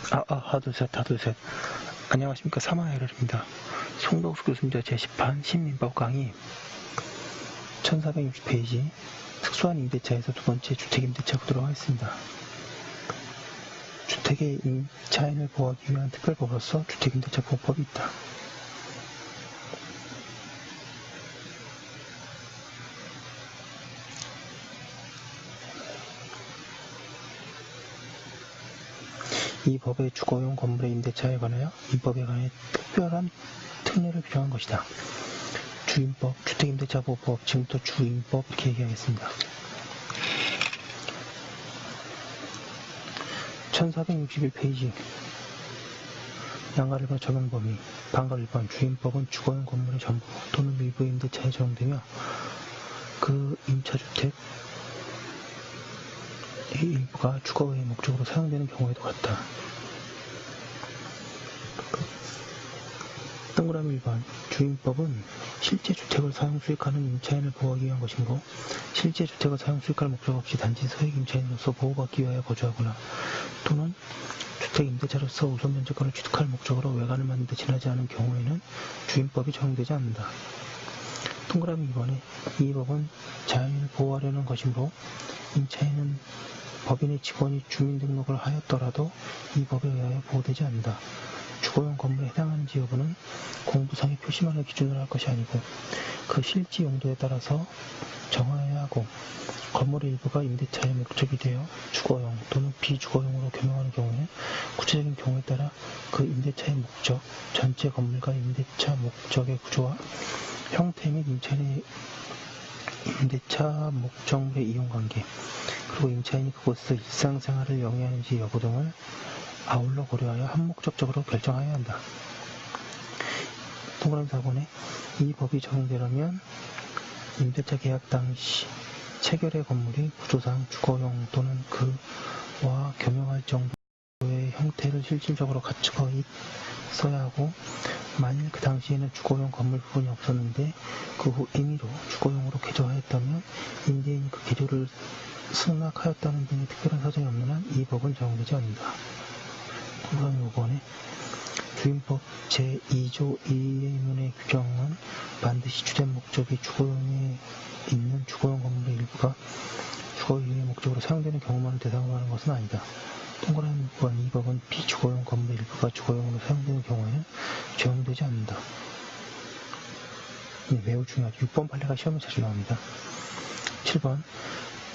하둘셋. 안녕하십니까. 사마에르입니다. 송덕수 교수님자 제10판 신민법 강의 1460페이지 특수한 임대차에서 두 번째 주택임대차 보도록 하겠습니다. 주택의 임차인을 보호하기 위한 특별법으로서 주택임대차 보호법이 있다. 이 법의 주거용 건물의 임대차에 관하여 이 법에 관해 특별한 특례를 규정한 것이다. 주임법, 주택임대차보호법, 지금부터 주임법 이렇게 얘기하겠습니다. 1461페이지 양가 1번 적용 범위 방가 1번 주임법은 주거용 건물의 전부 또는 일부 임대차에 적용되며 그 임차주택의 일부가 주거의 목적으로 사용되는 경우에도 같다. 동그라미 1번 주임법은 실제 주택을 사용 수익하는 임차인을 보호하기 위한 것이고 실제 주택을 사용 수익할 목적 없이 단지 소액 임차인으로서 보호받기 위하여 거주하거나 또는 주택 임대차로서 우선 면적권을 취득할 목적으로 외관을 만드는데 지나지 않은 경우에는 주임법이 적용되지 않는다. 동그라미 2번에 이 법은 자연인을 보호하려는 것이므로 임차인은 법인의 직원이 주민등록을 하였더라도 이 법에 의하여 보호되지 않는다. 주거용 건물에 해당하는지 여부는 공부상의 표시만을 기준으로 할 것이 아니고 그 실지 용도에 따라서 정하여야 하고 건물의 일부가 임대차의 목적이 되어 주거용 또는 비주거용으로 겸용하는 경우에는 구체적인 경우에 따라 그 임대차의 목적, 전체 건물과 임대차 목적의 구조와 형태 및 임차인의 임대차 목적물의 이용관계 그리고 임차인이 그곳에서 일상생활을 영위하는지 여부 등을 아울러 고려하여 한목적적으로 결정하여야 한다. 동그라미 4번에 이 법이 적용되려면 임대차 계약 당시 체결의 건물이 구조상 주거용 또는 그와 겸용할 정도의 형태를 실질적으로 갖추고 있어야 하고 만일 그 당시에는 주거용 건물 부분이 없었는데 그 후 임의로 주거용으로 개조하였다면 임대인이 그 개조를 승낙하였다는 등의 특별한 사정이 없는 한 이 법은 적용되지 않는다. 동그라미 5번에 주임법 제2조 1문의 규정은 반드시 주된 목적이 주거용에 있는 주거용 건물의 일부가 주거 이용의 목적으로 사용되는 경우만을 대상으로 하는 것은 아니다. 동그라미 6번 이 법은 비주거용 건물의 일부가 주거용으로 사용되는 경우에는 적용되지 않는다. 매우 중요하죠. 6번 판례가 시험에 자주 나옵니다. 7번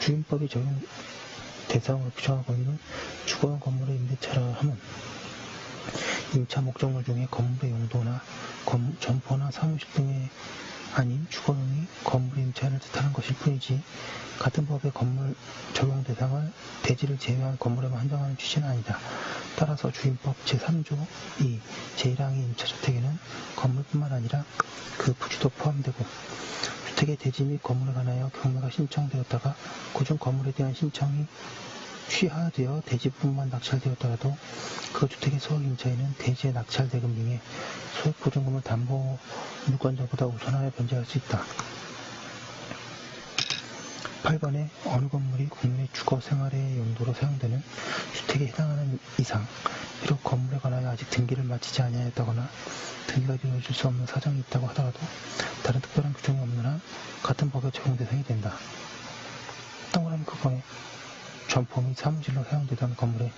주임법이 적용 대상으로 규정한 범위는 주거용 건물의 임대차라 함은 임차 목적물 중에 건물의 용도나 점포나 사무실 등의 아닌 주거용이 건물의 임차인을 뜻하는 것일 뿐이지 같은 법의 건물 적용 대상을 대지를 제외한 건물에만 한정하는 취지는 아니다. 따라서 주임법 제3조 2 제1항의 임차주택에는 건물뿐만 아니라 그 부지도 포함되고 주택의 대지 및 건물에 관하여 경매가 신청되었다가 그중 건물에 대한 신청이 취하되어 대지 부분만 낙찰되었더라도 그 주택의 소액 임차인은 대지의 낙찰 대금 등의 소액 보증금을 담보 물권자보다 우선하여 변제할 수 있다. 8번에 어느 건물이 국내 주거 생활의 용도로 사용되는 주택에 해당하는 이상 비록 건물에 관하여 아직 등기를 마치지 아니하였다거나 등기가 이루어질 수 없는 사정이 있다고 하더라도 다른 특별한 규정이 없는 한 같은 법의 적용 대상이 된다. 동그라미 9번에 점포 및 사무실로 사용되던 건물에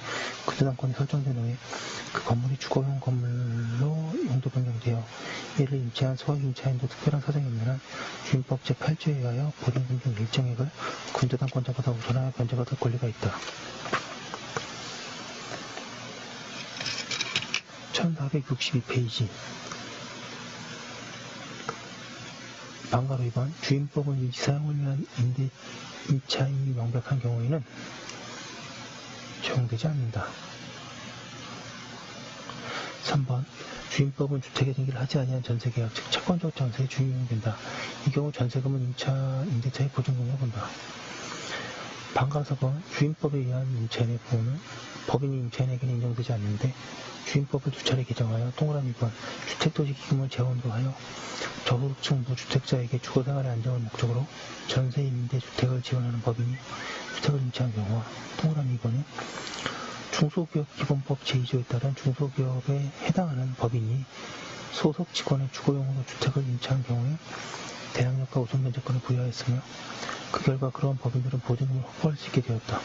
구조당권이 설정된 후에 그 건물이 주거용 건물로 용도 변경되어 이를 임차한 소액 임차인도 특별한 사정이 없는 한 주임법 제8조에 의하여 보증금 중 일정액을 근저당권자보다 우선하여 변제받을 권리가 있다. 1462페이지 방가로 2번 주임법은 이 사용을 위한 임차인이 명백한 경우에는 적용되지 않는다. 3번 주임법은 주택의 등기를 하지 아니한 전세계약 즉 채권적 전세에 준용된다. 이 경우 전세금은 임대차의 보증금으로 본다. 방가로 4번 주임법에 의한 임차인의 보호는 법인이 임차인에게는 인정되지 않는데 주임법을 두 차례 개정하여 동그라미 2번 주택도시기금을 재원으로 하여 저소득층 무주택자에게 주거생활의 안정을 목적으로 전세 임대 주택을 지원하는 법인이 주택을 임차한 경우와 동그라미 2번에 중소기업기본법 제2조에 따른 중소기업에 해당하는 법인이 소속 직원의 주거용으로 주택을 임차한 경우에 대항력과 우선 변제권을 부여하였으며 그 결과 그러한 법인들은 보증금을 확보할 수 있게 되었다.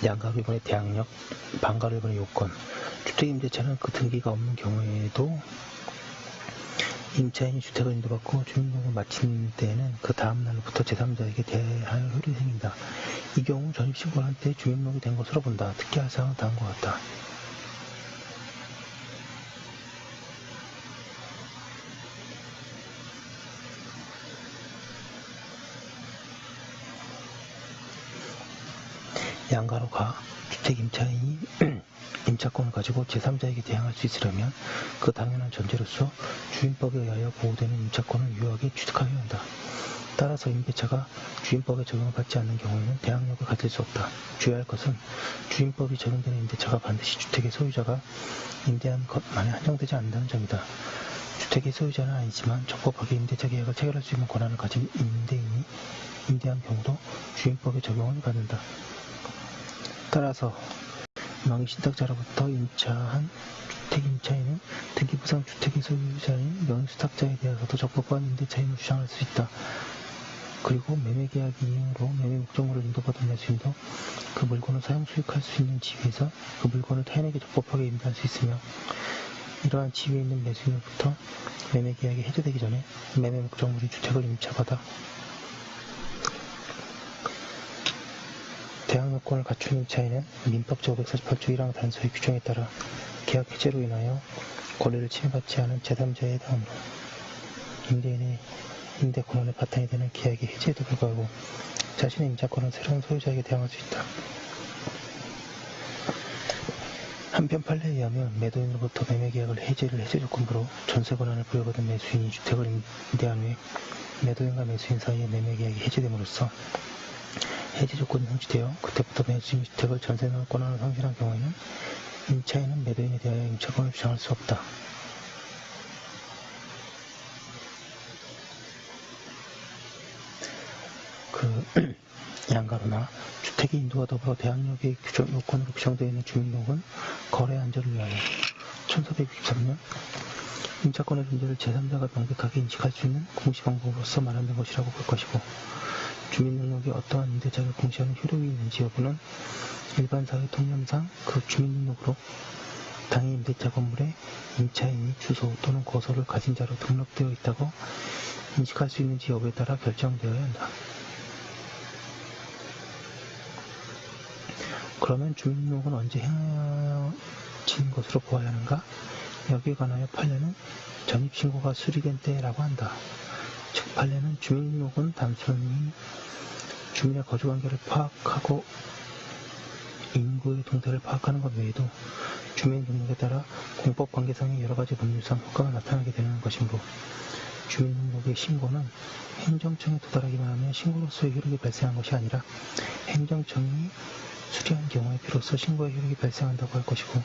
양가기본의 대항력, 반가기본의 요건. 주택임대차는 그 등기가 없는 경우에도 임차인이 주택을 인도받고 주민등록을 마친 때에는 그 다음 날부터 제3자에게 대하여 효력이 생긴다. 이 경우 전입신고를 한 때 주민등록이 된 것으로 본다. 특기할 사항은 다음과 같다. 양가로 가 주택 임차인이 임차권을 가지고 제3자에게 대항할 수 있으려면 그 당연한 전제로서 주임법에 의하여 보호되는 임차권을 유효하게 취득하여야 한다. 따라서 임대차가 주임법에 적용을 받지 않는 경우에는 대항력을 가질 수 없다. 주의할 것은 주임법이 적용되는 임대차가 반드시 주택의 소유자가 임대한 것만에 한정되지 않는다는 점이다. 주택의 소유자는 아니지만 적법하게 임대차 계약을 체결할 수 있는 권한을 가진 임대인이 임대한 경우도 주임법의 적용을 받는다. 따라서 명의신탁자로부터 임차한 주택임차인은 등기부상 주택의 소유자인 명의수탁자에 대해서도 적법한 임대차임을 주장할 수 있다. 그리고 매매계약 이행으로 매매 목적물을 인도받은 매수인도 그 물건을 사용 수익할 수 있는 지위에서 그 물건을 타인에게 적법하게 임대할 수 있으며 이러한 지위에 있는 매수인으로부터 매매계약이 해제되기 전에 매매 목적물이 주택을 임차받아 대항력권을 갖춘 임차인은 민법 제548조 1항 단서의 규정에 따라 계약 해제로 인하여 권리를 침해받지 않은 제3자에 해당하므로 임대인의 임대 권한의 바탕이 되는 계약의 해제에도 불구하고 자신의 임차권은 새로운 소유자에게 대항할 수 있다. 한편 판례에 의하면 매도인으로부터 매매계약을 해제 조건부로 전세 권한을 부여받은 매수인이 주택을 임대한 후에 매도인과 매수인 사이의 매매계약이 해제됨으로써 해제 조건이 성취되어 그때부터 매수인이 주택을 전세나 권한을 상실한 경우에는 임차인은 매도인에 대하여 임차권을 주장할 수 없다. 양가로나 주택의 인도와 더불어 대항력의 요건으로 규정되어 있는 주민등록은 거래 안전을 위하여 1463년 임차권의 존재를 제3자가 명백하게 인식할 수 있는 공시 방법으로서 마련된 것이라고 볼 것이고 주민등록이 어떠한 임대차를 공시하는 효력이 있는지 여부는 일반 사회 통념상 그 주민등록으로 당해 임대차 건물에 임차인이 주소 또는 거소를 가진 자로 등록되어 있다고 인식할 수 있는지 여부에 따라 결정되어야 한다. 그러면 주민등록은 언제 행하여진 것으로 보아야 하는가? 여기에 관하여 판례는 전입신고가 수리된 때라고 한다. 즉 판례는 주민등록은 단순히 주민의 거주관계를 파악하고 인구의 동태를 파악하는 것 외에도 주민등록에 따라 공법관계상의 여러가지 법률상 효과가 나타나게 되는 것이므로 주민등록의 신고는 행정청에 도달하기만 하면 신고로서의 효력이 발생한 것이 아니라 행정청이 수리한 경우에 비로소 신고의 효력이 발생한다고 할 것이고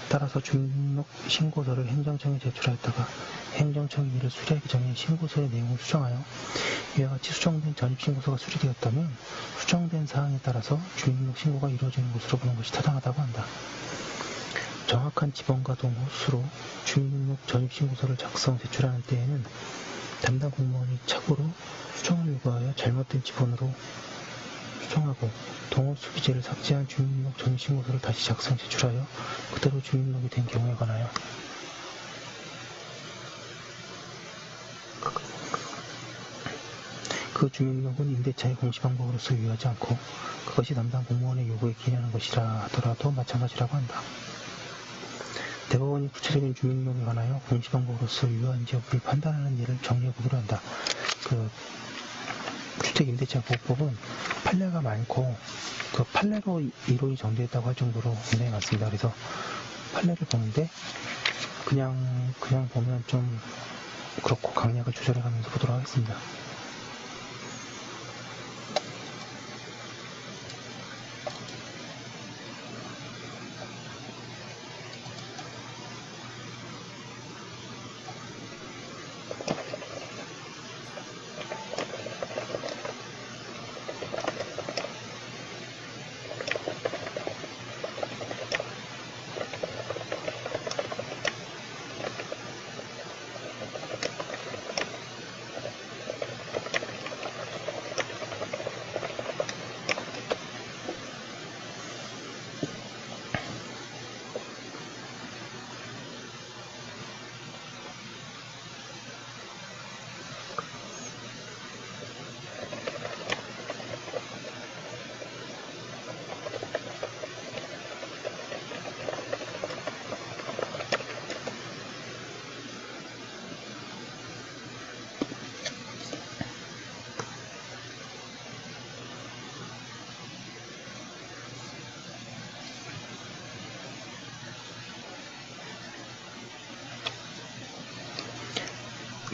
따라서 주민등록 신고서를 행정청에 제출하였다가 행정청이 이를 수리하기 전에 신고서의 내용을 수정하여 이와 같이 수정된 전입신고서가 수리되었다면 수정된 사항에 따라서 주민등록 신고가 이루어지는 것으로 보는 것이 타당하다고 한다. 정확한 지번과 동호수로 주민등록 전입신고서를 제출하는 때에는 담당 공무원이 착오로 수정을 요구하여 잘못된 지번으로 수정하고 동호수 기재를 삭제한 주민등록 전입신고서를 다시 제출하여 그대로 주민등록이 된 경우에 관하여 그 주민등록은 임대차의 공시방법으로서 유효하지 않고 그것이 담당 공무원의 요구에 기인하는 것이라 하더라도 마찬가지라고 한다. 대법원이 구체적인 주민등록에 관하여 공시방법으로서 유효한지 여부를 판단하는 예를 정리해보기로 한다. 주택임대차보호법은 판례가 많고 그 판례로 이론이 정제했다고 할 정도로 굉장히 많습니다. 그래서 판례를 보는데 그냥 보면 좀 그렇고 강약을 조절해가면서 보도록 하겠습니다.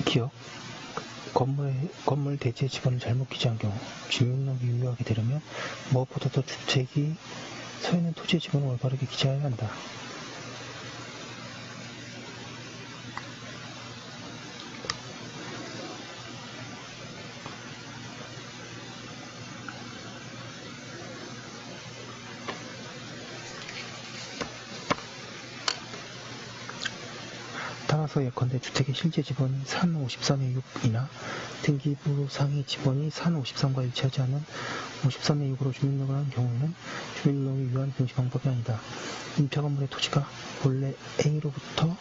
기억, 건물 대지의 지번을 잘못 기재한 경우 주민등록이 유효하게 되려면 무엇보다도 주택이 서 있는 토지의 지번을 올바르게 기재해야 한다. 따라서 예컨대 주택의 실제 지번이 산 53의 6이나 등기부상의 지번이 산 53과 일치하지 않은 53의 6으로 주민등록을 한 경우에는 주민등록이 유효한 공시 방법이 아니다. 임차 건물의 토지가 본래 A로부터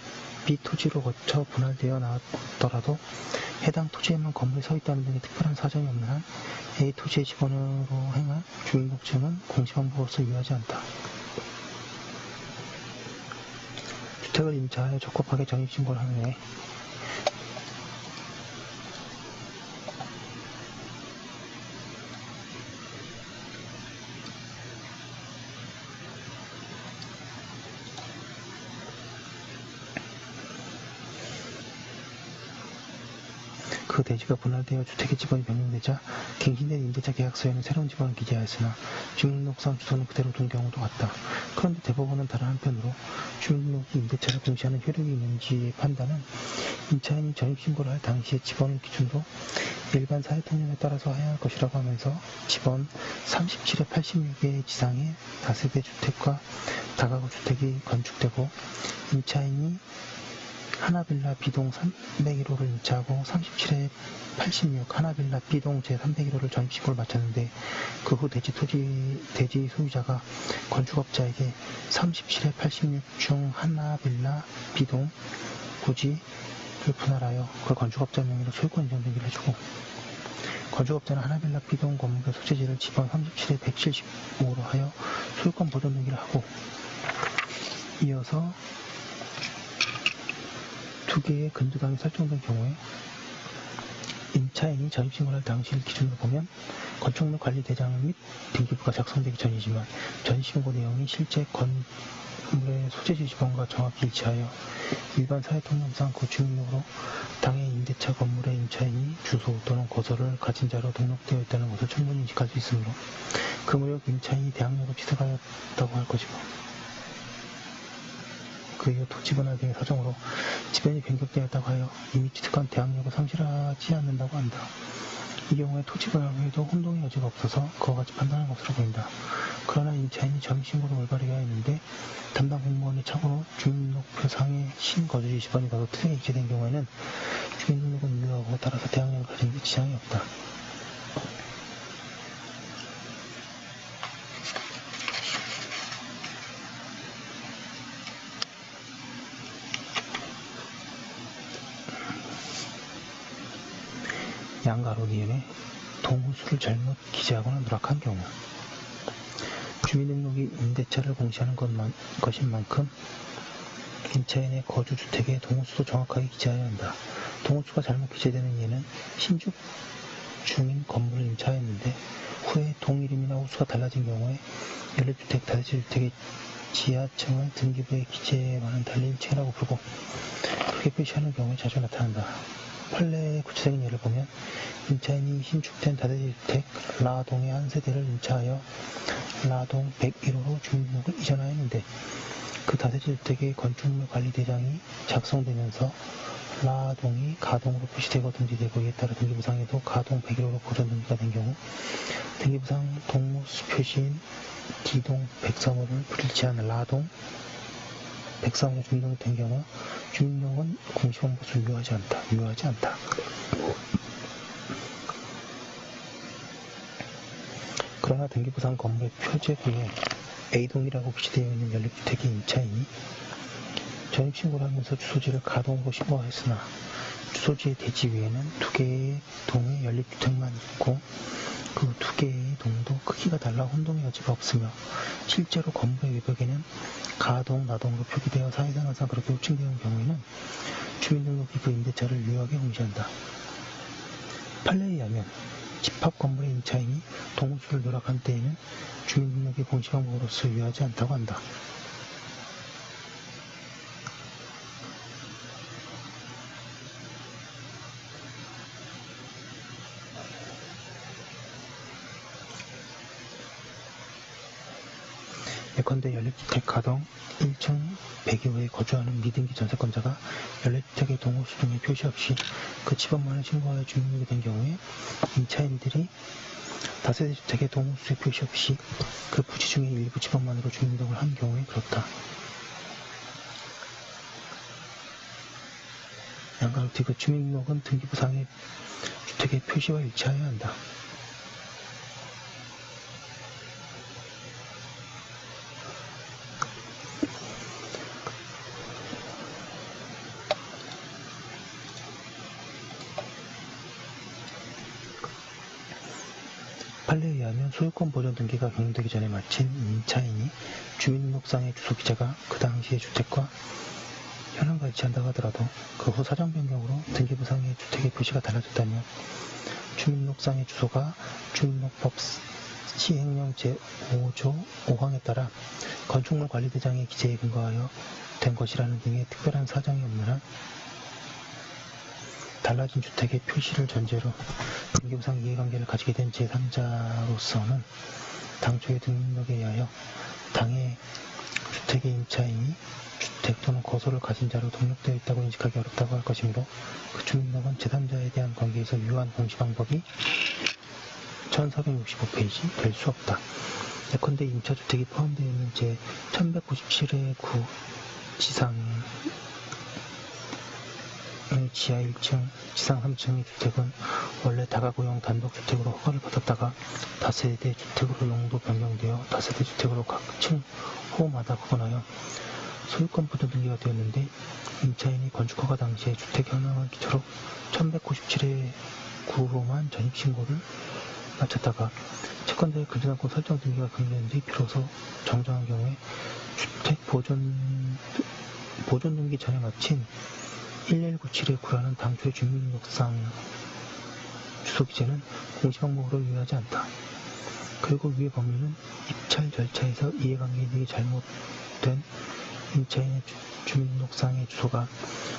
B 토지로 거쳐 분할되어 나왔더라도 해당 토지에만 건물이 서 있다는 등의 특별한 사정이 없는 한 A 토지의 지번으로 행한 주민등록증은 공시 방법으로서 유효하지 않다. 주택을 임차하여 적법하게 전입신고를 한 후에 그 대지가 분할되어 주택의 지번이 변경되자 갱신된 임대차 계약서에는 새로운 지번을 기재하였으나 주민등록상 주소는 그대로 둔 경우도 같다. 그런데 대법원은 다른 한편으로 주민등록이 임대차를 공시하는 효력이 있는지의 판단은 임차인이 전입신고를 할 당시의 지번을 기준으로 일반 사회통념에 따라서 해야 할 것이라고 하면서 지번 37의 86의 지상의 다세대 주택과 다가구 주택이 건축되고 임차인이 하나빌라 B동 301호를 임차하고 37에 86 하나빌라 B동 제301호를 전입신고를 마쳤는데 그 후 대지 소유자가 건축업자에게 37에 86 중 하나빌라 B동 부지를 분할하여 그걸 건축업자 명의로 소유권 인정되기를 해주고 건축업자는 하나빌라 B동 건물의 소재지를 지번 37에 175로 하여 소유권 보존되기를 하고 이어서 두 개의 근저당이 설정된 경우에 임차인이 전입신고를 할 당시를 기준으로 보면 건축물 관리대장 및 등기부가 작성되기 전이지만 전입신고 내용이 실제 건물의 소재지 지번과 정확히 일치하여 일반 사회통념상 그 주민등록으로 당해 임대차 건물의 임차인이 주소 또는 거소를 가진 자로 등록되어 있다는 것을 충분히 인식할 수 있으므로 그 무렵 임차인이 대항력을 취득하였다고 할 것이고 그 이후 토지 분할 등의 사정으로 지번이 변경되었다고 하여 이미 취득한 대항력을 상실하지 않는다고 한다. 이 경우에 토지 분할 후에도 혼동의 여지가 없어서 그와 같이 판단하는 것으로 보인다. 그러나 임차인이 전입신고를 올바르게 하였는데 담당 공무원의 착오로 주민등록표상의 신거주지 지번이 나도 틀리게 기재된 경우에는 주민등록은 유효하고 따라서 대항력을 가진 데 지장이 없다. 양가로 니은에 동호수를 잘못 기재하거나 누락한 경우 주민등록이 임대차를 공시하는 것인 만큼 임차인의 거주주택의 동호수도 정확하게 기재해야 한다. 동호수가 잘못 기재되는 예는 신축 중인 건물을 임차하였는데 후에 동 이름이나 호수가 달라진 경우에 연립주택, 다세대주택의 지하층을 등기부의 기재와는 달리 1층이라고 부르고 크게 표시하는 경우에 자주 나타난다. 판례의 구체적인 예를 보면 임차인이 신축된 다세대 주택 라동의 한 세대를 임차하여 라동 101호로 주민등록을 이전하였는데 그 다세대 주택의 건축물 관리대장이 작성되면서 라동이 가동으로 표시되고 등기되고 이에 따라 등기부상에도 가동 101호로 보존 등기가 된 경우 등기부상 동호수 표시인 D동 103호를 불일치한 라동 103호로 주민등록이 된 경우 주민등록은 공시방법을 유효하지 않다. 그러나 등기부상 건물의 표제부에 A동이라고 표시되어 있는 연립주택의 임차인이 전입신고를 하면서 주소지를 가동으로 신고하였으나 주소지의 대지 위에는 2개의 동의 연립주택만 있고 그 2개의 동도 크기가 달라 혼동의 여지가 없으며 실제로 건물의 외벽에는 가동, 나동으로 표기되어 사회상 항상 그렇게 호칭되는 경우에는 주민등록이 그 임대차를 유효하게 공시한다. 판례에 의하면 집합 건물의 임차인이 동호수를 누락한 때에는 주민등록이 공시방법으로서 유효하지 않다고 한다. 예컨대 연립주택 가동 1층 102호에 거주하는 미등기 전세권자가 연립주택의 동호수 등의 표시 없이 그 집안만을 신고하여 주민등록이 된 경우에 임차인들이 다세대 주택의 동호수의 표시 없이 그 부지 중에 일부 집안만으로 주민등록을 한 경우에 그렇다. 양가롭게 그 주민등록은 등기부상의 주택의 표시와 일치하여야 한다. 판례에 의하면 소유권 보존 등기가 경영되기 전에 마친 임차인이 주민등록상의 주소 기재가 그 당시의 주택과 현황과 일치한다고 하더라도 그 후 사정 변경으로 등기부상의 주택의 표시가 달라졌다면 주민등록상의 주소가 주민등록법 시행령 제5조 5항에 따라 건축물 관리대장의 기재에 근거하여 된 것이라는 등의 특별한 사정이 없는 한 달라진 주택의 표시를 전제로 등기부상 이해관계를 가지게 된 제3자로서는 당초의 등록에 의하여 당해 주택의 임차인이 주택 또는 거소를 가진 자로 등록되어 있다고 인식하기 어렵다고 할 것이므로 그 주민등록은 제3자에 대한 관계에서 유효한 공시방법이 1465페이지 될 수 없다. 예컨대 임차주택이 포함되어 있는 제1197의 9 지상 지하 1층, 지상 3층의 주택은 원래 다가구용 단독주택으로 허가를 받았다가 다세대 주택으로 용도 변경되어 다세대 주택으로 각 층 호마다 구분하여 소유권 보존 등기가 되었는데 임차인이 건축허가 당시에 주택 현황을 기초로 1197의 9호만 전입신고를 마쳤다가 채권자의 근저당권 설정 등기가 금지된 뒤 비로소 정정한 경우에 주택 보존 등기 전에 마친 1197의 9라는 당초의 주민등록상 주소기재는 공시방법으로 유효하지 않다. 그리고 위의 법률은 입찰 절차에서 이해관계 인식이 잘못된 임차인의 주민등록상의 주소가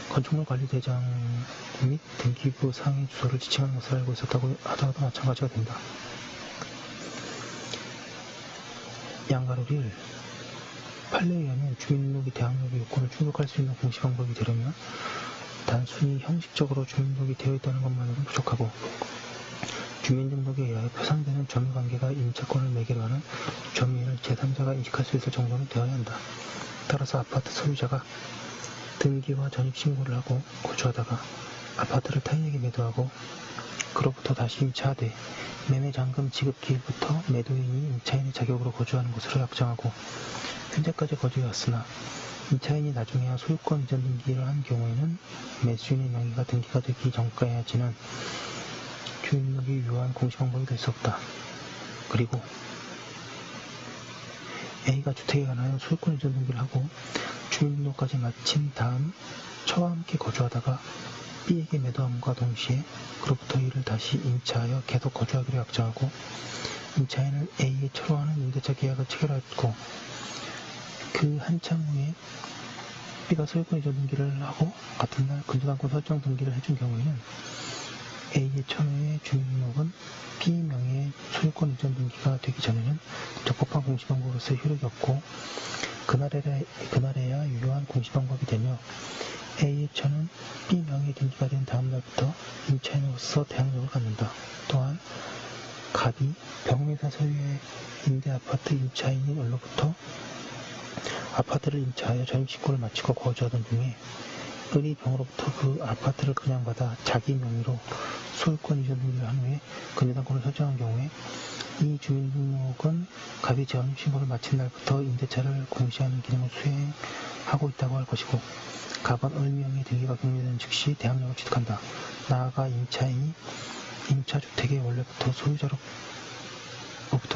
건축물 관리대장 및 등기부 상의 주소를 지칭하는 것을 알고 있었다고 하더라도 마찬가지가 된다. 양가로 1. 판례에 의하면 주민등록이 대항력의 요건을 충족할 수 있는 공시방법이 되려면 단순히 형식적으로 주민등록이 되어 있다는 것만으로는 부족하고 주민등록에 의하여 표상되는 점유관계가 임차권을 매개로 하는 점유인을 제3자가 인식할 수 있을 정도는 되어야 한다. 따라서 아파트 소유자가 등기와 전입신고를 하고 거주하다가 아파트를 타인에게 매도하고 그로부터 다시 임차하되 매매잔금 지급기일부터 매도인이 임차인의 자격으로 거주하는 곳으로 약정하고 현재까지 거주해왔으나 임차인이 나중에야 소유권 이전 등기를 한 경우에는 매수인의 명의가 등기가 되기 전까지는 주민등록이 유효한 공시방법이 될 수 없다. 그리고 A가 주택에 관하여 소유권 이전 등기를 하고 주민등록까지 마친 다음 처와 함께 거주하다가 B에게 매도함과 동시에 그로부터 이를 다시 임차하여 계속 거주하기로 약정하고 임차인을 A의 처로 하는 임대차 계약을 체결하였고 그 한참 후에 B가 소유권 이전 등기를 하고 같은 날 근저당권 설정 등기를 해준 경우에는 A의 천호의 주민등록은 B 명의의 소유권 이전 등기가 되기 전에는 적법한 공시방법으로서 효력이 없고 그날에야 유효한 공시방법이 되며 A의 천은 B 명의의 등기가 된 다음 날부터 임차인으로서 대항력을 갖는다. 또한 갑이 병회사 소유의 임대아파트 임차인인 을로부터 아파트를 임차하여 전입신고를 마치고 거주하던 중에 을이 병으로부터 그 아파트를 분양받아 자기 명의로 소유권 이전 등기를 한 후에 근저당권을 설정한 경우에 이 주민등록은 갑이 전입신고를 마친 날부터 임대차를 공시하는 기능을 수행하고 있다고 할 것이고 갑은 을 명의의 등기가 경료되는 즉시 대항력을 취득한다. 나아가 임차인이 임차주택의 원래부터 소유자로부터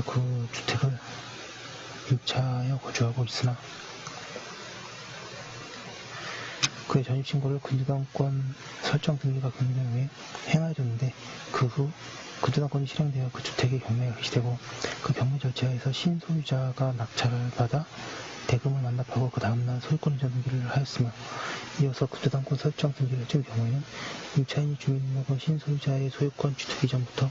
그 주택을 임차하여 거주하고 있으나 그의 전입신고를 근저당권 설정 등기가 경료된 후에 행하여졌는데 그 후 근저당권이 실행되어 그 주택의 경매가 개시되고 그 경매 절차에서 신소유자가 낙찰을 받아 대금을 완납하고 그 다음날 소유권 이전 등기를 하였으며 이어서 근저당권 설정 등기를 해준 경우에는 임차인이 주민등록은 신소유자의 소유권 취득 이전부터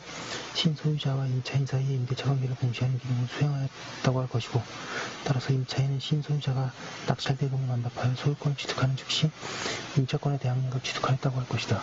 신소유자와 임차인 사이의 임대차 관계를 공시하는 기능을 수행하였다고 할 것이고 따라서 임차인은 신소유자가 낙찰 대금을 완납하여 소유권을 취득하는 즉시 임차권에 대한 영역을 취득하였다고 할 것이다.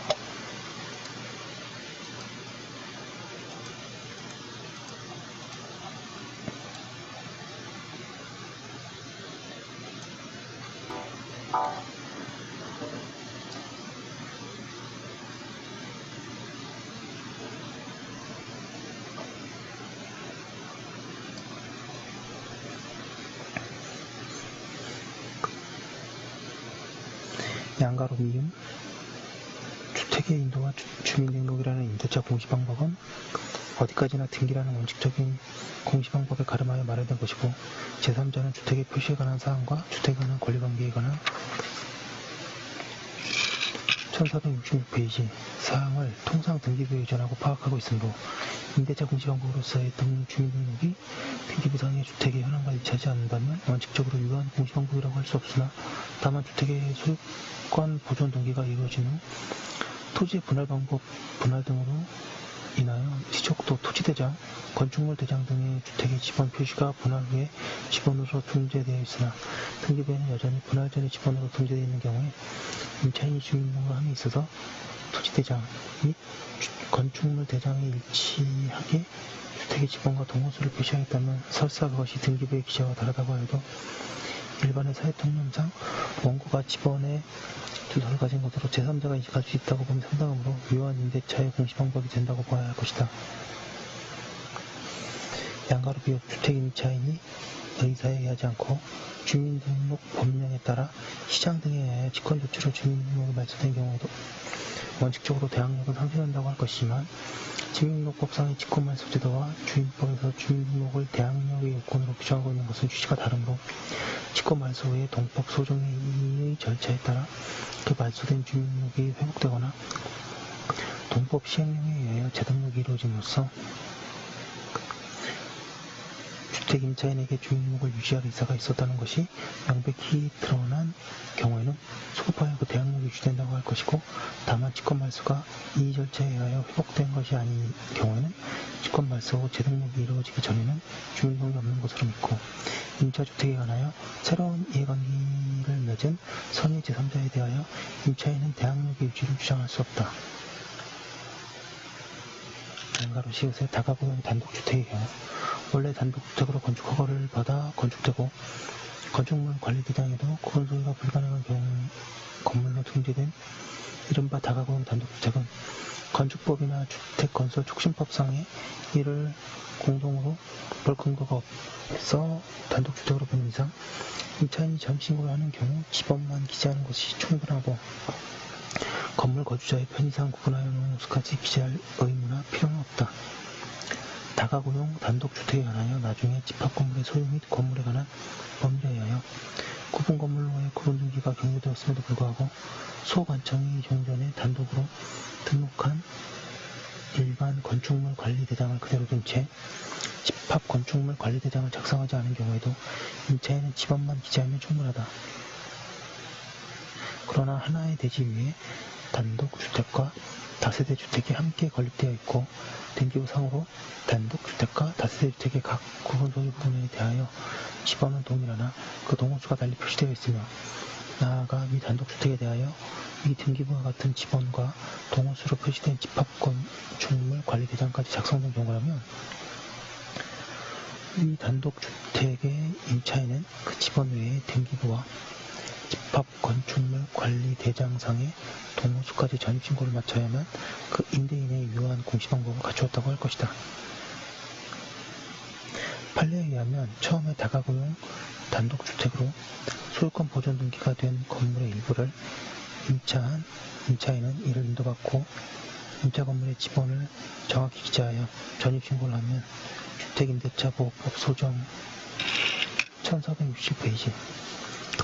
양가로 미음 주택의 인도와 주민등록이라는 임대차 공시방법은 어디까지나 등기라는 원칙적인 공시방법에 가름하여 마련된 것이고 제3자는 주택의 표시에 관한 사항과 주택에 관한 권리관계에 관한 1466페이지 사항을 통상 등기부에 의존하고 파악하고 있으므로 임대차 공시방법으로서의 주민등록이 등기부상의 주택의 현황과 일치하지 않는다면 원칙적으로 유효한 공시방법이라고 할 수 없으나 다만 주택의 소유권 보존 등기가 이루어진 후 토지의 분할 방법, 분할 등으로 인하여 지적도, 토지대장, 건축물 대장 등의 주택의 지번 표시가 분할 후에 지번으로 등재되어 있으나 등기부에는 여전히 분할 전에 지번으로 등재되어 있는 경우에 임차인이 주민등록을 함에 있어서 토지대장 및 건축물 대장이 일치하게 주택의 지번과 동호수를 표시하였다면 설사 그것이 등기부의 기재와 다르다고 해도 일반의 사회통념상 원고가 지번에 주소를 가진 것으로 제3자가 인식할 수 있다고 보면 상당하므로 유효한 임대차의 공시방법이 된다고 봐야 할 것이다. 양가로 비록 주택 임차인이 의사에 의하지 않고 주민등록 법령에 따라 시장 등에 의하여 직권조치로 주민등록이 말소된 경우에도 원칙적으로 대항력은 상실한다고 할 것이지만 주민등록법상의 직권말소제도와 주민법에서 주민등록을 대항력의 요건으로 규정하고 있는 것은 취지가 다르므로 직권말소 후에 동법 소정의 절차에 따라 그 말소된 주민등록이 회복되거나 동법 시행령에 의하여 재등록이 이루어짐으로써 주택 임차인에게 주민등록을 유지할 의사가 있었다는 것이 명백히 드러난 경우에는 소급하여 그 대항력이 유지된다고 할 것이고 다만 직권말소가 이 절차에 의하여 회복된 것이 아닌 경우에는 직권말소 후 재등록이 이루어지기 전에는 주민등록이 없는 것으로 믿고 임차주택에 관하여 새로운 이해관계를 맺은 선의 제3자에 대하여 임차인은 대항력의 유지를 주장할 수 없다. 양가로 시옷의 다가구용 단독주택의 경우 원래 단독주택으로 건축허가를 받아 건축되고 건축물 관리대장에도 구분소유가 불가능한 경우 건물로 등재된 이른바 다가구용 단독주택은 건축법이나 주택건설촉진법상에 이를 공동으로 볼 근거가 없어 단독주택으로 보는 이상 임차인이 전입신고를 하는 경우 지번만 기재하는 것이 충분하고 건물 거주자의 편의상 구분하여 놓은 곳까지 기재할 의무나 필요는 없다. 다가구용 단독주택에 관하여 나중에 집합건물의 소유 및 건물에 관한 법률에 의하여 구분건물로의 구분등기가 경료되었음에도 불구하고 소관청이 종전에 단독으로 등록한 일반 건축물 관리 대장을 그대로 둔 채 집합 건축물 관리 대장을 작성하지 않은 경우에도 임차인은 집안만 기재하면 충분하다. 그러나 하나의 대지 위에 단독주택과 다세대 주택이 함께 건립되어 있고 등기부상으로 단독주택과 다세대 주택의 각 구분 소유 부분에 대하여 집안은 동일하나 그 동호수가 달리 표시되어 있으며 나아가 위 단독주택에 대하여 위 등기부와 같은 집원과 동호수로 표시된 집합건축물 관리대장까지 작성된 경우라면 위 단독주택의 임차인은 그 집원 외에 등기부와 집합건축물 관리대장상의 동호수까지 전입신고를 마쳐야만 그 임대인의 유효한 공시방법을 갖추었다고 할 것이다. 판례에 의하면 처음에 다가구용 단독주택으로 소유권 보존 등기가 된 건물의 일부를 임차한 임차인은 이를 인도받고 임차 건물의 집원을 정확히 기재하여 전입신고를 하면 주택임대차보호법 소정 1460페이지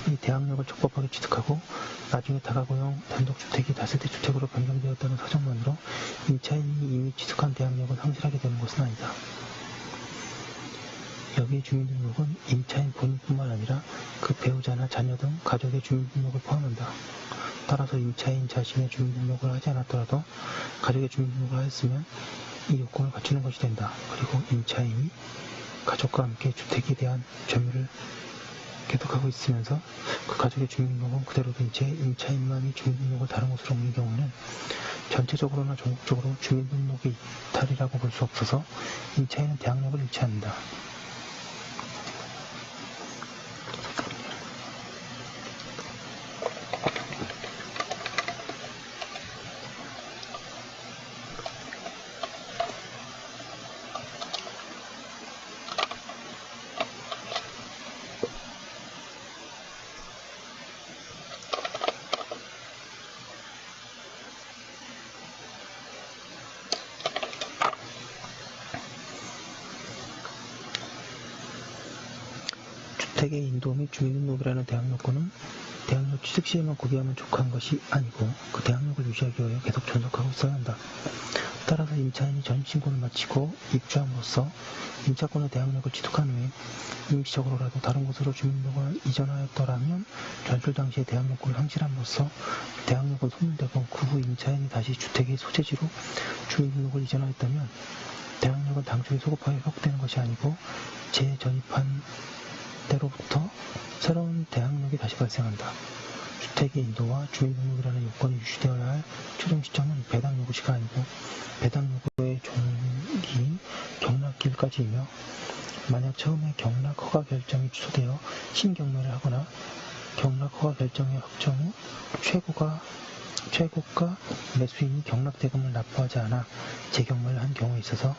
이 대항력을 적법하게 취득하고 나중에 다가구용 단독주택이 다세대 주택으로 변경되었다는 사정만으로 임차인이 이미 취득한 대항력은 상실하게 되는 것은 아니다. 여기에 주민등록은 임차인 본인뿐만 아니라 그 배우자나 자녀 등 가족의 주민등록을 포함한다. 따라서 임차인 자신의 주민등록을 하지 않았더라도 가족의 주민등록을 하였으면 이 요건을 갖추는 것이 된다. 그리고 임차인이 가족과 함께 주택에 대한 점유를 계속하고 있으면서 그 가족의 주민등록은 그대로 둔 채 임차인만이 주민등록을 다른 곳으로 옮긴 경우는 전체적으로나 전국적으로 주민등록의 이탈이라고 볼 수 없어서 임차인은 대항력을 잃지 않는다. 주택의 인도 및 주민등록이라는 대항력권은 대항력 취득 시에만 구비하면 족한 것이 아니고 그 대항력을 유지하기 위하여 계속 존속하고 있어야 한다. 따라서 임차인이 전입신고를 마치고 입주함으로써 임차권의 대항력을 취득한 후에 임시적으로라도 다른 곳으로 주민등록을 이전하였더라면 전출 당시의 대항력권을 상실함으로써 대항력은 소멸되고 그 후 임차인이 다시 주택의 소재지로 주민등록을 이전하였다면 대항력은 당초에 소급하여 회복되는 것이 아니고 재전입한 때로부터 새로운 대항력이 다시 발생한다. 주택의 인도와 주민등록이라는 요건이 유지되어야 할 최종 시점은 배당 요구시가 아니고 배당 요구의 종기인 경락기일까지이며 만약 처음에 경락 허가 결정이 취소되어 신경매를 하거나 경락 허가 결정의 확정 후 최고가 매수인이 경락 대금을 납부하지 않아 재경매를 한 경우에 있어서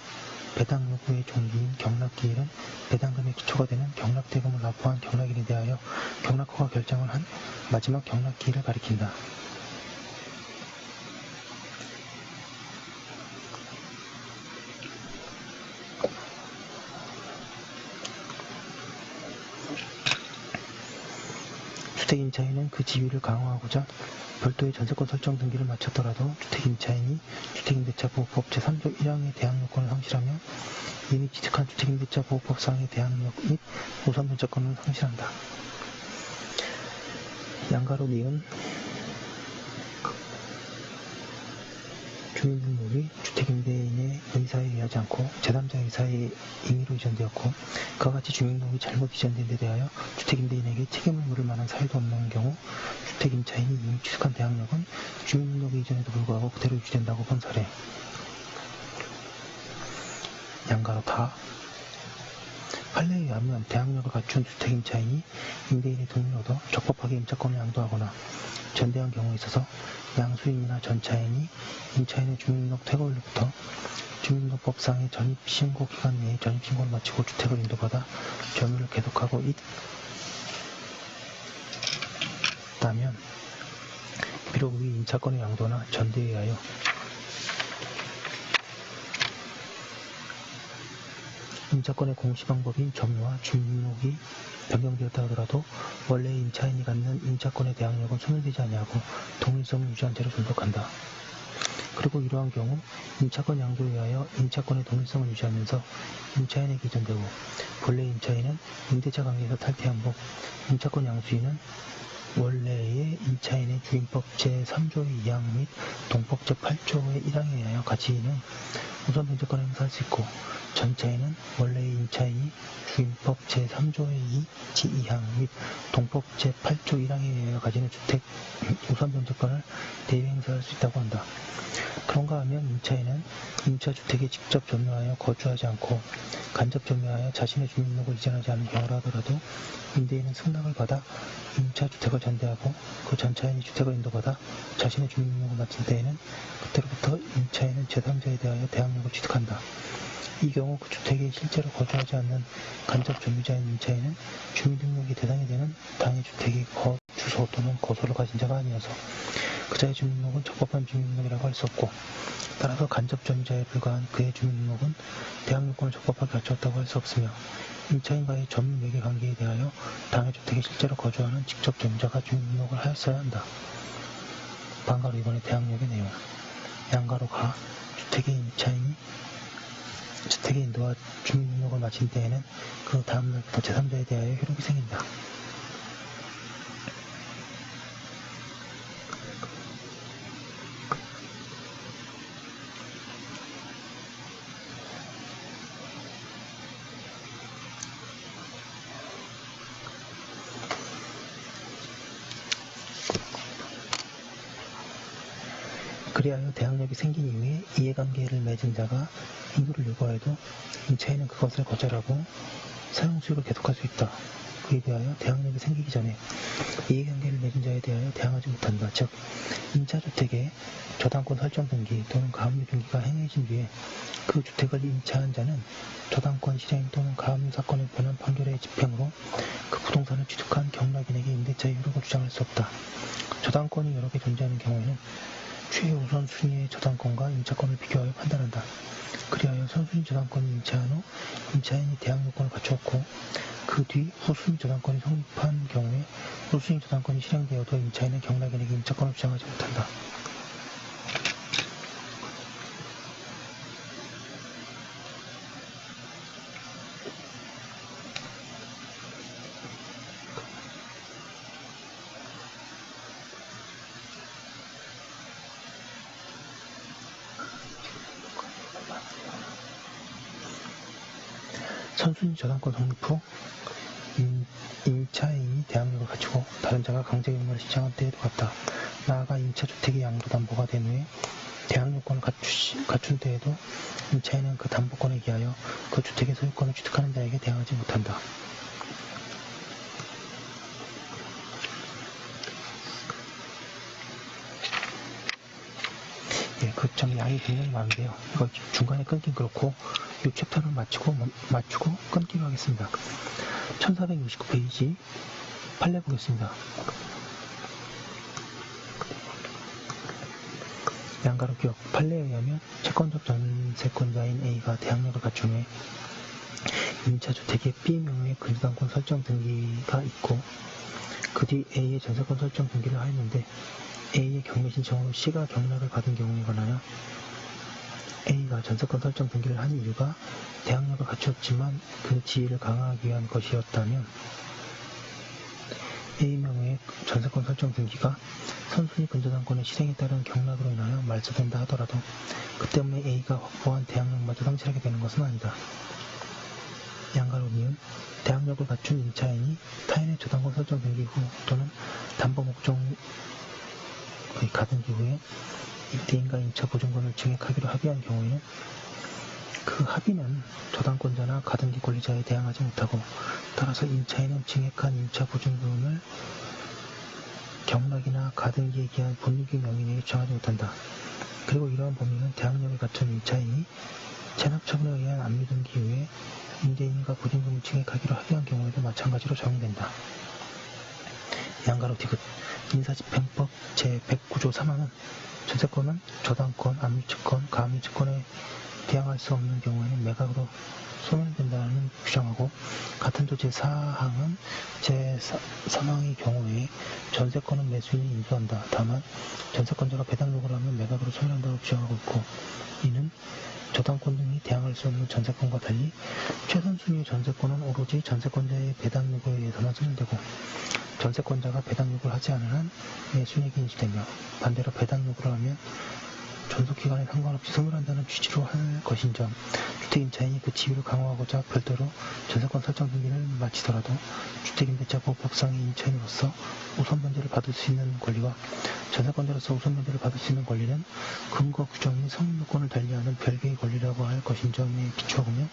배당 요구의 종기인 경락기일은 배당금의 기초가 되는 경락대금을 납부한 경락일에 대하여 경락허가 결정을 한 마지막 경락기일을 가리킨다. 주택임차인은 그 지위를 강화하고자 별도의 전세권 설정 등기를 마쳤더라도 주택임차인이 주택임대차보호법 제3조 1항의 대항력권을 상실하며 이미 취득한 주택임대차보호법상의 대항력 및 우선변제권을 상실한다. 양가로 니은 주민등록이 주택임대인의 의사에 의하지 않고 제3자 의사의 임의로 이전되었고 그와 같이 주민등록이 잘못 이전된 데 대하여 주택임대인에게 책임을 물을 만한 사유도 없는 경우 주택임차인이 이미 취득한 대항력은 주민등록의 이전에도 불구하고 그대로 유지된다고 본 사례. 양가로 다 판례에 의하면 대항력을 갖춘 주택임차인이 임대인의 동의를 얻어 적법하게 임차권을 양도하거나 전대한 경우에 있어서 양수인이나 전차인이 임차인의 주민등록 퇴거일로부터 주민등록법상의 전입신고 기간 내에 전입신고를 마치고 주택을 인도받아 점유를 계속하고 있다면 비록 위 임차권의 양도나 전대에 의하여 임차권의 공시방법인 점유와 주민등록이 변경되었다 하더라도 원래 임차인이 갖는 임차권의 대항력은 소멸되지 아니하고 동일성을 유지한 채로 존속한다. 그리고 이러한 경우 임차권 양도에 의하여 임차권의 동일성을 유지하면서 임차인에게 이전되고 본래 임차인은 임대차 관계에서 탈퇴한 후 임차권 양수인은 원래의 임차인의 주임법 제3조의 2항 및 동법 제8조의 1항에 의하여 가치인은 우선 변제권을 행사할 수 있고 전차인은 원래의 임차인이 주임법 제3조의 2항 및 동법 제8조 1항에 의하여 가지는 주택 우선 변제권을 대유 행사할 수 있다고 한다. 그런가 하면 임차인은 임차주택에 직접 점유하여 거주하지 않고 간접 점유하여 자신의 주민등록을 이전하지 않은 경우라 하더라도 임대인은 승낙을 받아 임차주택을 전대하고 그 전차인이 주택을 인도받아 자신의 주민등록을 마친 때에는 그때로부터 임차인은 제3자에 대하여 대항력을 취득한다. 이 경우 그 주택에 실제로 거주하지 않는 간접 점유자인 임차인은 주민등록이 대상이 되는 당해 주택의 주소 또는 거소를 가진 자가 아니어서 그자의 주민등록은 적법한 주민등록이라고 할 수 없고 따라서 간접 점유자에 불과한 그의 주민등록은 대항력권을 적법하게 갖추었다고 할 수 없으며 임차인과의 점유매개 관계에 대하여 당해 주택에 실제로 거주하는 직접 점유자가 주민등록을 하였어야 한다. 반가로 이번에 대항력의 내용 양가로 가 주택의 임차인이 주택의 인도와 주민등록을 마친 때에는 그 다음날부터 제3자에 대하여 효력이 생긴다. 그리하여 대항력이 생긴 이후에 이해관계를 맺은 자가 인도를 요구하여도 임차인은 그것을 거절하고 사용수익을 계속할 수 있다. 그에 대하여 대항력이 생기기 전에 이해관계를 맺은 자에 대하여 대항하지 못한다. 즉, 임차주택의 저당권 설정 등기 또는 가압류 등기가 행해진 뒤에 그 주택을 임차한 자는 저당권 실행 또는 가압류 사건에 관한 판결의 집행으로 그 부동산을 취득한 경락인에게 임대차의 효력을 주장할 수 없다. 저당권이 여러 개 존재하는 경우에는 최우선 순위의 저당권과 임차권을 비교하여 판단한다. 그리하여 선순위 저당권이 임차한 후 임차인이 대항력권을 갖추었고 그 뒤 후순위 저당권이 성립한 경우에 후순위 저당권이 실행되어도 임차인은 경락인에게 임차권을 주장하지 못한다. 선순위 저당권 성립 후 임차인이 대항력을 갖추고 다른 자가 강제경매를 신청한 때에도 같다. 나아가 임차주택이 양도담보가 된 후에 대항력권을 갖춘 때에도 임차인은 그 담보권에 기하여 그 주택의 소유권을 취득하는 자에게 대항하지 못한다. 그 점 양이 굉장히 많은데요. 이거 중간에 끊긴 그렇고 이 챕터를 마치고 끊기로 하겠습니다. 1469페이지 판례 보겠습니다. 양가로 기억 판례에 의하면 채권적 전세권자인 A가 대항력을 갖춘 후에 임차주택에 B 명의의 근저당권 설정 등기가 있고 그 뒤 A의 전세권 설정 등기를 하였는데 A의 경매 신청으로 C가 경락을 받은 경우에 관하여 A가 전세권 설정 등기를 한 이유가 대항력을 갖추었지만 그 지위를 강화하기 위한 것이었다면 A명의 전세권 설정 등기가 선순위 근저당권의 실행에 따른 경락으로 인하여 말소된다 하더라도 그 때문에 A가 확보한 대항력마저 상실하게 되는 것은 아니다. 양가로 미은 대항력을 갖춘 임차인이 타인의 저당권 설정 등기 후 또는 담보 목적의 가등기 후에 임대인과 임차보증권을 증액하기로 합의한 경우에는 그 합의는 저당권자나 가등기 권리자에 대항하지 못하고 따라서 임차인은 증액한 임차보증금을 경락이나 가등기에 기한 분유기 명인에게 주장하지 못한다. 그리고 이러한 범위는 대항력을 갖춘 임차인이 체납처분에 의한 압류등기 이후에 임대인과 보증금을 증액하기로 합의한 경우에도 마찬가지로 적용된다. 양가로 디귿 민사집행법 제109조 3항은 전세권은 저당권, 압류채권, 가압류채권에 대항할 수 없는 경우에는 매각으로 소멸된다는 규정하고, 같은 조 제4항은 제3항의 경우에 전세권은 매수인이 인수한다. 다만 전세권자가 배당 요구를 하면 매각으로 소멸한다고 규정하고 있고, 이는 저당권 등이 대항할 수 없는 전세권과 달리 최선순위의 전세권은 오로지 전세권자의 배당 요구에 의해서만 소멸되고, 전세권자가 배당 요구를 하지 않은 한 매수인에게 인수되며, 반대로 배당 요구를 하면 존속기간에 상관없이 소멸한다는 취지로 할 것인 점, 주택임차인이 그 지위를 강화하고자 별도로 전세권 설정 등기를 마치더라도 주택임대차보호법상의 임차인으로서 우선변제를 받을 수 있는 권리와 전세권자로서 우선변제를 받을 수 있는 권리는 근거 규정인 성립요건을 달리하는 별개의 권리라고 할 것인 점에 비추어보면,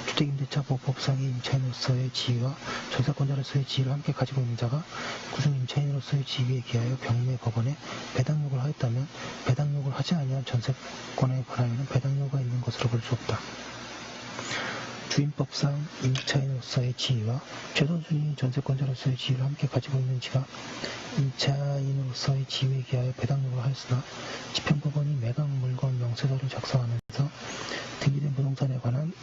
주택임대차보호법상의 임차인으로서의 지위와 전세권자로서의 지위를 함께 가지고 있는 자가 구중 임차인으로서의 지위에 기하여 경매법원에 배당 요구를 하였다면, 배당 요구를 하지 아니한 전세권에 관하여는 배당 요구가 있는 것으로 볼 수 없다. 주임법상 임차인으로서의 지위와 최선순위 전세권자로서의 지위를 함께 가지고 있는 지가 임차인으로서의 지위에 기하여 배당 요구를 하였으나, 집행법원이 매각 물건 명세서를 작성하면서 등기된 부동산에 관한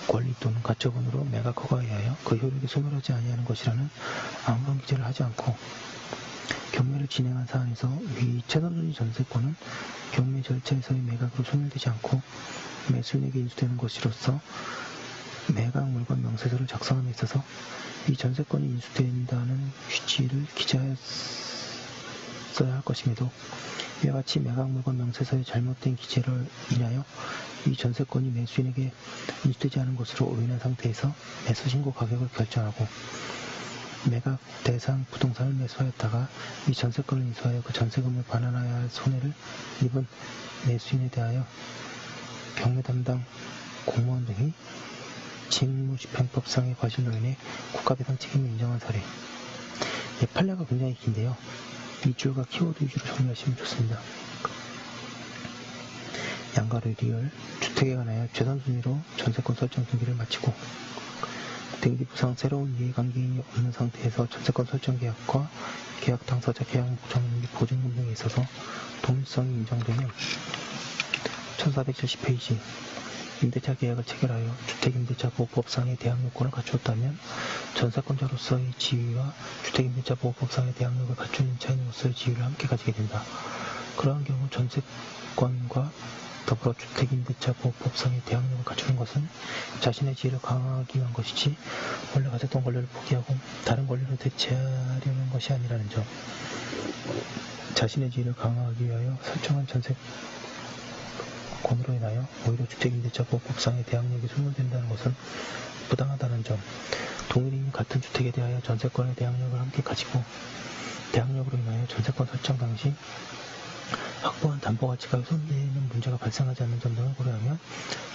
권리 또는 가처분으로 매각 허가에 의하여 그 효력이 소멸하지 아니하는 것이라는 아무런 기재를 하지 않고, 경매를 진행한 사안에서 위 최선순위 전세권은 경매 절차에서의 매각으로 소멸되지 않고 매수인에게 인수되는 것으로서 매각 물건 명세서를 작성함에 있어서 이 전세권이 인수된다는 취지를 기재하였어야 할 것임에도, 이와 같이 매각 물건 명세서의 잘못된 기재를 인하여 이 전세권이 매수인에게 인수되지 않은 것으로 오인한 상태에서 매수신고 가격을 결정하고, 매각 대상 부동산을 매수하였다가 이 전세권을 인수하여 그 전세금을 반환하여야 할 손해를 입은 매수인에 대하여 경매 담당 공무원 등이 직무집행법상의 과실로 인해 국가배상 책임을 인정한 사례. 판례가 굉장히 긴데요. 밑줄과 키워드 위주로 정리하시면 좋습니다. 양가로 리얼, 주택에 관하여 최선순위로 전세권 설정 등기를 마치고, 등기부상 새로운 이해관계인이 없는 상태에서 전세권 설정 계약과 계약 당사자 계약 목적 및 보증금 등에 있어서 동일성이 인정되면 1470페이지 임대차 계약을 체결하여 주택임대차보호법상의 대항 요건을 갖추었다면 전세권자로서의 지위와 주택임대차보호법상의 대항 요건을 갖춘 임차인으로서의 지위를 함께 가지게 된다. 그러한 경우 전세권과 더불어 주택임대차보호법상의 대항력을 갖추는 것은 자신의 지위를 강화하기 위한 것이지 원래 가졌던 권리를 포기하고 다른 권리로 대체하려는 것이 아니라는 점. 자신의 지위를 강화하기 위하여 설정한 전세권으로 인하여 오히려 주택임대차보호법상의 대항력이 소멸된다는 것은 부당하다는 점. 동일인 같은 주택에 대하여 전세권의 대항력을 함께 가지고 대항력으로 인하여 전세권 설정 당시 확보한 담보가치가 훼손되는 문제가 발생하지 않는 점 등을 고려하면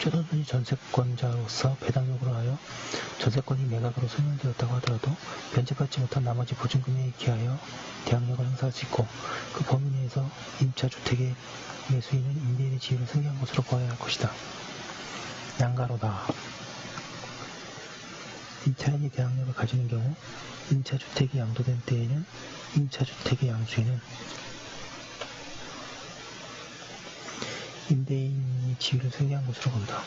최선순위 전세권자로서 배당 요구를 하여 전세권이 매각으로 소멸되었다고 하더라도 변제받지 못한 나머지 보증금에 기하여 대항력을 행사할 수 있고, 그 범위 내에서 임차주택의 매수인은 임대인의 지위를 승계한 것으로 보아야 할 것이다. 양가로다. 임차인이 대항력을 가지는 경우 임차주택이 양도된 때에는 임차주택의 양수인은 임대인이 지위를 승계한 것으로 본다.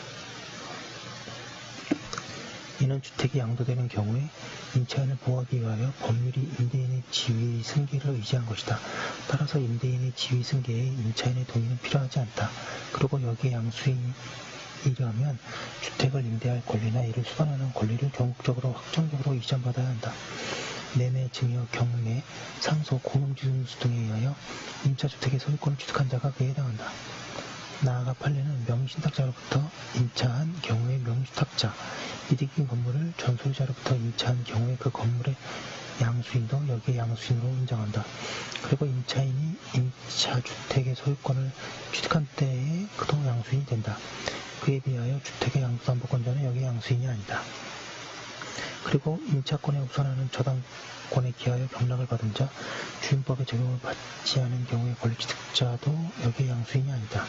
이는 주택이 양도되는 경우에 임차인을 보호하기 위하여 법률이 임대인의 지위 승계를 의지한 것이다. 따라서 임대인의 지위 승계에 임차인의 동의는 필요하지 않다. 그리고 여기에 양수인이라면 주택을 임대할 권리나 이를 수반하는 권리를 경국적으로 확정적으로 이전받아야 한다. 매매, 증여, 경매, 상소, 공용지승수 등에 의하여 임차주택의 소유권을 취득한 자가 그에 해당한다. 나아가 판례는 명의신탁자로부터 임차한 경우의 명의주탁자, 이득인 건물을 전소유자로부터 임차한 경우에 그 건물의 양수인도 여기에 양수인으로 인정한다. 그리고 임차인이 임차주택의 소유권을 취득한 때에 그도 양수인이 된다. 그에 비하여 주택의 양도담보권자는 여기에 양수인이 아니다. 그리고 임차권에 우선하는 저당권에 기하여 경락을 받은 자, 주임법의 적용을 받지 않은 경우의 권리취득자도 여기에 양수인이 아니다.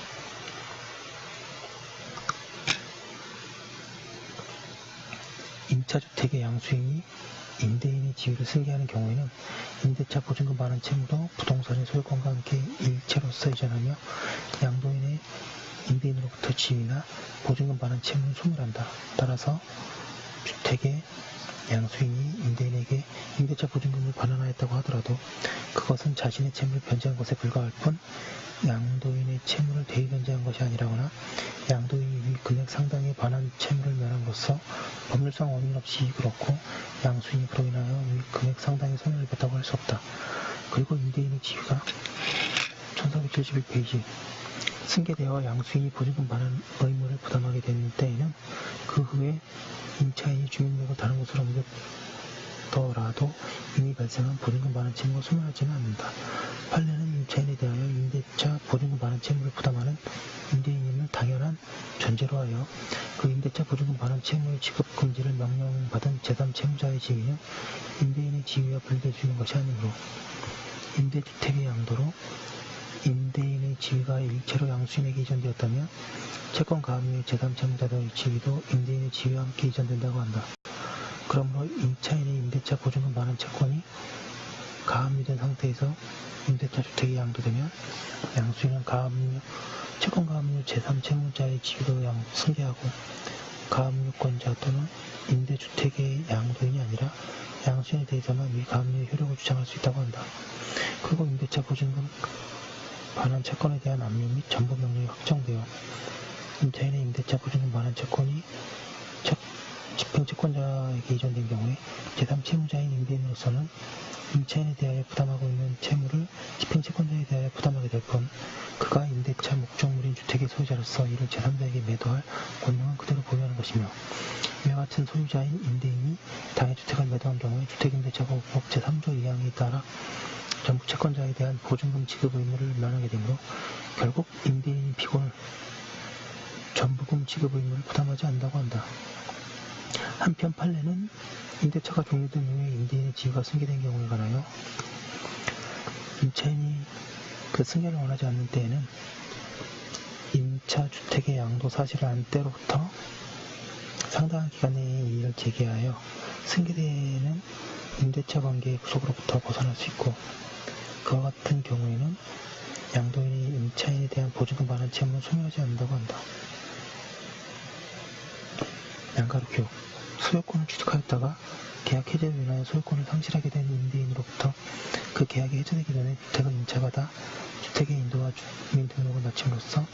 임차주택의 양수인이 임대인의 지위를 승계하는 경우에는 임대차 보증금 반환 채무도 부동산의 소유권과 함께 일체로서 이전하며 양도인의 임대인으로부터 지위나 보증금 반환 채무는 소멸한다. 따라서 주택의 양수인이 임대인에게 임대차 보증금을 반환하였다고 하더라도 그것은 자신의 채무를 변제한 것에 불과할 뿐 양도인의 채무를 대위변제한 것이 아니라거나 양도인이 위 금액 상당의 반환 채무를 면함으로써 법률상 원인 없이 이익을 얻고 양수인이 그로 인하여 위 금액 상당의 손해를 봤다고 할 수 없다. 그리고 임대인의 지위가 1471페이지 승계대와 양수인이 보증금 반환 의무를 부담하게 되는 때에는 그 후에 임차인이 주민등록을 다른 곳으로 옮겼더라도 이미 발생한 보증금 반환 채무가 소멸하지는 않는다. 판례는 임차인에 대하여 임대차 보증금 반환 채무를 부담하는 임대인임을 당연한 전제로 하여 그 임대차 보증금 반환 채무의 지급 금지를 명령받은 제3채무자의 지위는 임대인의 지위와 분리될 수 있는 것이 아니므로 임대주택의 양도로 임대인의 지위가 일체로 양수인에게 이전되었다면 채권 가압류의 제3채무자의 지위도 임대인의 지위와 함께 이전된다고 한다. 그러므로 임차인의 임대차 보증금 반환 채권이 가압류된 상태에서 임대차 주택이 양도되면 양수인은 채권 가압류 제3채무자의 지위로 승계하고 가압류권자 또는 임대주택의 양도인이 아니라 양수인에 대해서만 위 가압류의 효력을 주장할 수 있다고 한다. 그리고 임대차 보증금 반환 채권에 대한 압류 및 전부 명령이 확정되어 임차인의 임대차 보증금 반환 채권이 집행채권자에게 이전된 경우에 제3채무자인 임대인으로서는 임차인에 대하여 부담하고 있는 채무를 집행채권자에 대하여 부담하게 될 뿐 그가 임대차 목적물인 주택의 소유자로서 이를 제3자에게 매도할 권능은 그대로 보유하는 것이며 이와 같은 소유자인 임대인이 당해 주택을 매도한 경우에 주택임대차보호법 제3조 2항에 따라 전부 채권자에 대한 보증금 지급 의무를 면하게 되므로 결국 임대인이 피고를 전부금 지급 의무를 부담하지 않는다고 한다. 한편 판례는 임대차가 종료된 이후에 임대인의 지위가 승계된 경우에 관하여 임차인이 그 승계를 원하지 않는 때에는 임차 주택의 양도 사실을 안 때로부터 상당한 기간 내에 이의를 제기하여 승계대에는 임대차 관계의 구속으로부터 벗어날 수 있고 그와 같은 경우에는 양도인이 임차인에 대한 보증금 반환 채무는 소멸하지 않는다고 한다. 양가로 기록 소유권을 취득하였다가 계약 해제로 인하여 소유권을 상실하게 된 임대인으로부터 그 계약이 해제되기 전에 주택을 임차받아 주택의 인도와 주민등록을 마침으로써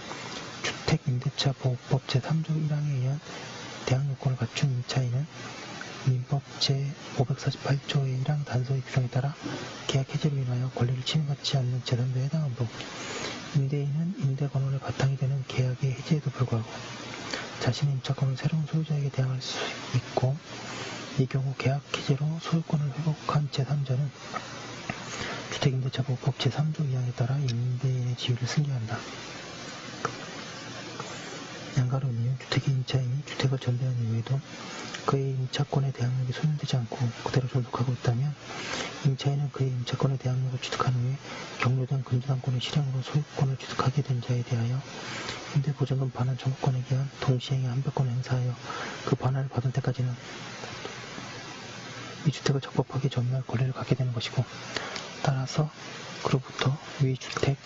주택임대차보호법 제3조 1항에 의한 대항 요건을 갖춘 임차인은 민법 제548조의 1항 단서의 규정에 따라 계약 해제로 인하여 권리를 침해받지 않는 제3조에 해당하므로 임대인은 임대권원의 바탕이 되는 계약의 해제에도 불구하고 자신의 임차권을 새로운 소유자에게 대항할 수 있고 이 경우 계약 해제로 소유권을 회복한 제3자는 주택임대차보호법 제3조 2항에 따라 임대인의 지위를 승계한다. 양가로 의미는 주택의 임차인이 주택을 전대한 이후에도 그의 임차권의 대항력이 소멸되지 않고 그대로 존속하고 있다면 임차인은 그의 임차권의 대항력을 취득한 후에 경료된 근저당권의 실행으로 소유권을 취득하게 된 자에 대하여 임대보증금 반환 청구권에 의한 동시행의 한별권을 행사하여 그 반환을 받을 때까지는 이 주택을 적법하게 점유할 권리를 갖게 되는 것이고 따라서 그로부터 위 주택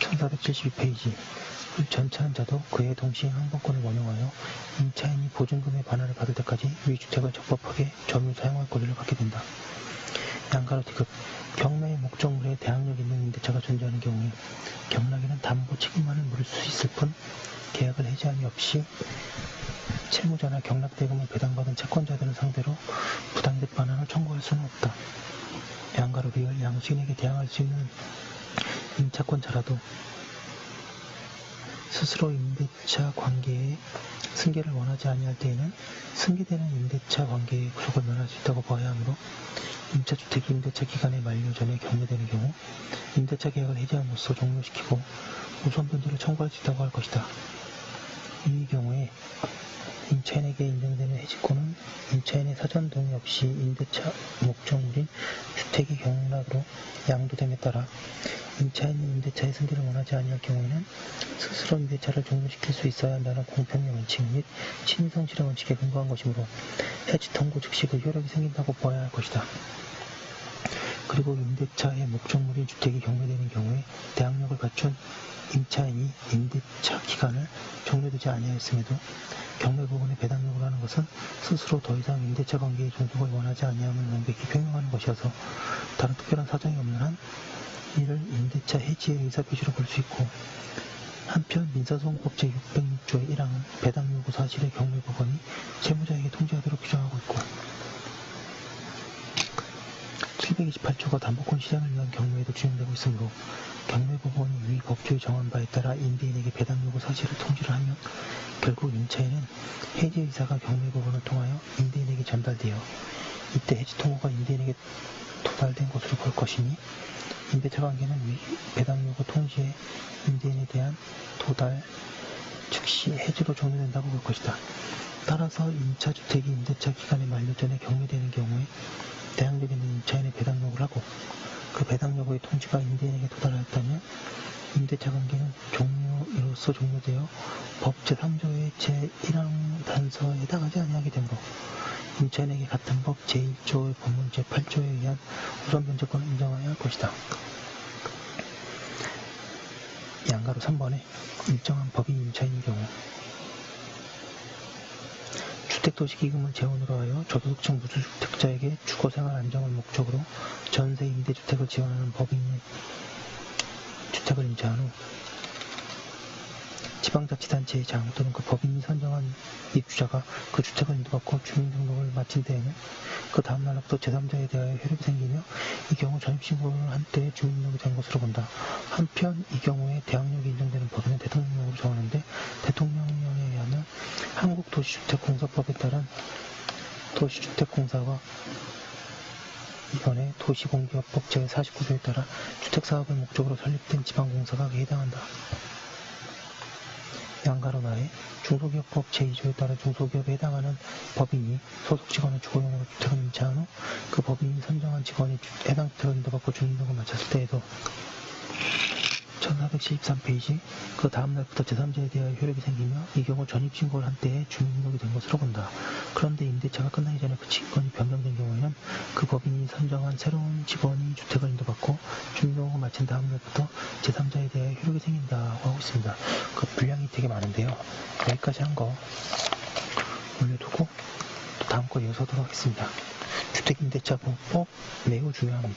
1472페이지 전차한 자도 그의 동시행 항변권을 원용하여 임차인이 보증금의 반환을 받을 때까지 위 주택을 적법하게 점유 사용할 권리를 갖게 된다. 양가로 디귿 경매의 목적물에 대항력 있는 임대차가 존재하는 경우에 경락에는 담보 책임만을 물을 수 있을 뿐 계약을 해지함이 없이 채무자나 경락대금을 배당받은 채권자들을 상대로 부당이득 반환을 청구할 수는 없다. 양가로 리을 양수인에게 대항할 수 있는 임차권자라도 스스로 임대차 관계의 승계를 원하지 아니할 때에는 승계되는 임대차 관계의 구속을 면할 수 있다고 봐야 하므로 임차주택이 임대차 기간의 만료 전에 경매되는 경우 임대차 계약을 해지함으로써 종료시키고 우선 변제를 청구할 수 있다고 할 것이다. 이 경우에 임차인에게 인정되는 해지권은 임차인의 사전 동의 없이 임대차 목적물인 주택이 경락으로 양도됨에 따라 임차인이 임대차의 승계를 원하지 아니할 경우에는 스스로 임대차를 종료시킬 수 있어야 한다는 공평의 원칙 및 친위성실의 원칙에 근거한 것이므로 해지 통고 즉시 그 효력이 생긴다고 보아야 할 것이다. 그리고 임대차의 목적물인 주택이 경매되는 경우에 대항력을 갖춘 임차인이 임대차 기간을 종료되지 아니하였음에도 경매 부분에 배당력을 하는 것은 스스로 더 이상 임대차 관계의 종속을 원하지 아니함을 명백히 표명하는 것이어서 다른 특별한 사정이 없는 한 이를 임대차 해지의 의사표시로 볼 수 있고, 한편 민사소송법 제606조의 1항은 배당 요구 사실의 경매 법원이 채무자에게 통지하도록 규정하고 있고, 728조가 담보권 실행을 위한 경매에도 준용되고 있으므로 경매 법원이 위 법조의 정한 바에 따라 임대인에게 배당 요구 사실을 통지를 하면 결국 임차인은 해지 의사가 경매 법원을 통하여 임대인에게 전달되어 이때 해지 통보가 임대인에게 도달된 것으로 볼 것이니, 임대차 관계는 위 배당 요구 통지에 임대인에 대한 도달 즉시 해지로 종료된다고 볼 것이다. 따라서 임차주택이 임대차 기간의 만료 전에 경매되는 경우에 대항력 있는 임차인의 배당 요구를 하고, 그 배당 요구의 통지가 임대인에게 도달하였다면 임대차 관계는 종료로서 종료되어 법 제3조의 제1항 단서에 해당하지 아니하게 되므로 임차인에게 같은 법 제1조의 법문 제8조에 의한 우선 변제권을 인정하여야 할 것이다. 양가로 3번에 일정한 법인 임차인의 경우 주택도시기금을 재원으로 하여 저소득층 무주택자에게 주거생활 안정을 목적으로 전세 임대주택을 지원하는 법인의 주택을 임차한 후 지방자치단체의 장 또는 그 법인이 선정한 입주자가 그 주택을 인도받고 주민등록을 마친 때에는 그 다음 날로부터 제3자에 대하여 효력이 생기며 이 경우 전입신고를 한 때에 주민등록이 된 것으로 본다. 한편 이 경우에 대항력이 인정되는 법인은 대통령령으로 정하는데, 대통령령에 의하면 한국도시주택공사법에 따른 도시주택공사와 이번에 도시공기업법 제49조에 따라 주택사업을 목적으로 설립된 지방공사가 해당한다. 양가로 나에 중소기업법 제2조에 따라 중소기업에 해당하는 법인이 소속 직원의 주거용으로 주택을 임차한 후 그 법인이 선정한 직원이 해당 주택을 인도받고 주민등록을 마쳤을 때에도 1473페이지 그 다음 날부터 제3자에 대하여 효력이 생기며 이 경우 전입신고를 한 때에 주민등록이 된 것으로 본다. 그런데 임대차가 끝나기 전에 그 직원이 변경된 경우에는 그 법인이 선정한 새로운 직원이 주택을 인도받고 주민등록을 마친 다음 날부터 제3자에 대하여 효력이 생긴다고 하고 있습니다. 그 분량이 되게 많은데요. 여기까지 한 거 올려두고 또 다음 거 이어서 하도록 하겠습니다. 주택임대차보호법 매우 중요합니다.